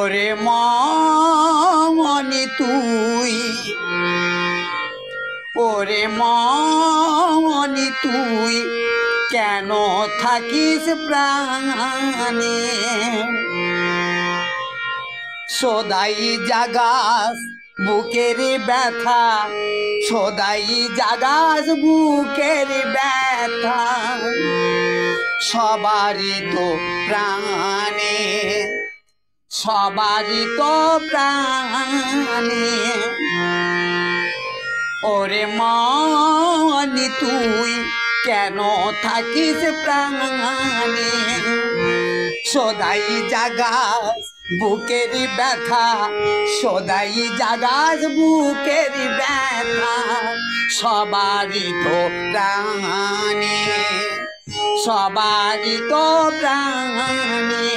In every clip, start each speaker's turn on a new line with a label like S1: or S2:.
S1: ওরে মনি তুই, ওরে মনি তুই কেন থাকিস প্রাণে? সদাই জাগাস বুকের ব্যথা, সদাই জাগাস বুকের ব্যথা, সবারই তো প্রাণে, সবারই তো প্রাণে। ওরে মনি তুই কেন থাকিস প্রাণে? সদাই জাগাস বুকের ব্যথা, সদাই জাগাস বুকের ব্যথা, সবারই তো প্রাণে, সবারই তো প্রাণে।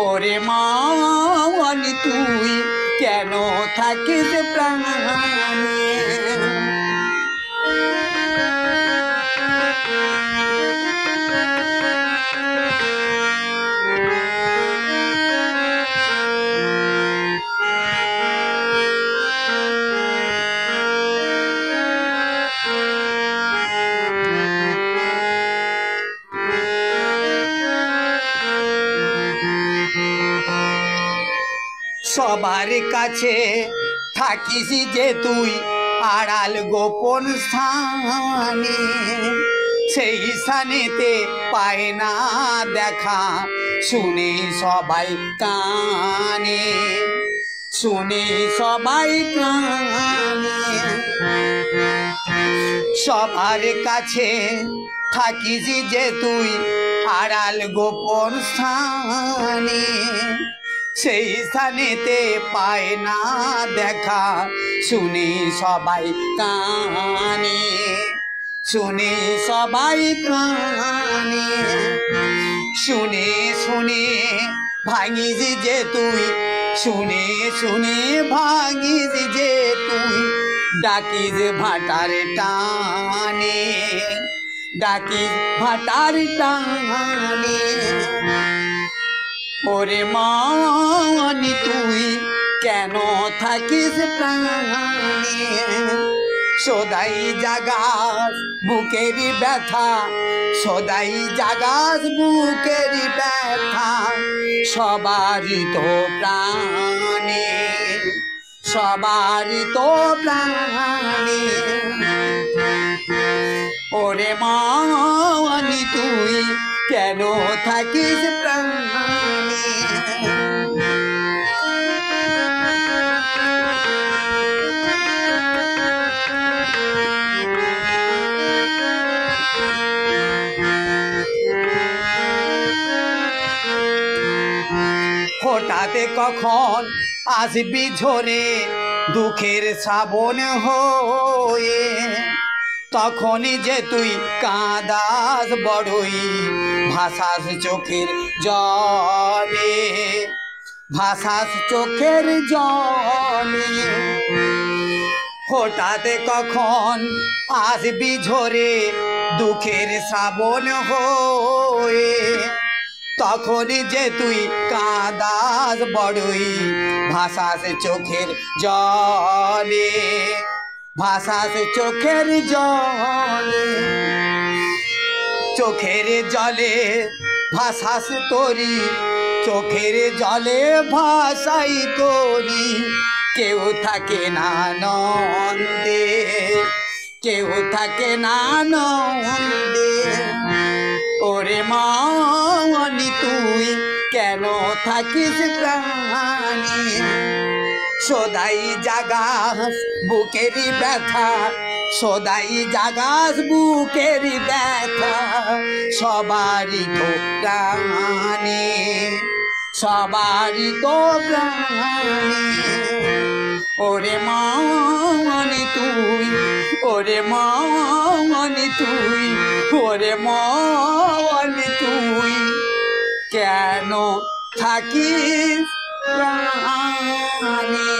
S1: ওরে মনি তুই কেন থাকিস প্রাণে? সবার কাছে থাকিস যে তুই আড়াল গোপন স্থানে, সেই স্থানেতে পায় না দেখা, শুনে সবাই কানে, শুনে সবাই কানে। সবার কাছে থাকিস যে তুই আড়াল গোপন স্থানে, সেই স্থানেতে পায় না দেখা, শুনে সবাই কানে, শুনে সবাই কানে। শুনে শুনে ভাঙিস যে তুই, শুনে শুনে ভাঙিস যে তুই, ডাকিস ভাটার টানে, ডাকিস ভাটার টানে। ওরে মনি তুই কেন থাকিস প্রাণে? সদাই জাগাস বুকের ব্যথা, সদাই জাগাস বুকের ব্যথা, সবারই তো প্রাণে, সবারই তো প্রাণে। ওরে মনি তুই কেন থাকিস প্রাণে? হঠাৎ কখন আসবি ঝরে দুঃখের শ্রাবণ হয়ে, তখনই যে তুই কাঁদাস বড়ই, ভাসাস চোখের জলে, ভাসাস চোখের জলে। হঠাৎ কখন আসবি ঝরে দুঃখের শ্রাবণ হয়ে, তখনই যে তুই কাঁদাস বড়ই, ভাসাস চোখের জলে, ভাসাস চোখের জলে। চোখের জলে ভাসাস তোরি, চোখের জলে ভাসাই তোরি, কেউ থাকে না নন্দে, কেউ থাকে না নন্দে। ওরে মনি তুই কেন থাকিস প্রাণে? সদাই জাগাস বুকের ব্যথা, সদাই জাগাস বুকের ব্যথা, সবারই তো প্রাণে, সবারই তো প্রাণে। ওরে মনি তুই, ওরে মনি তুই, ওরে মনি তুই কেন থাকিস প্রাণে?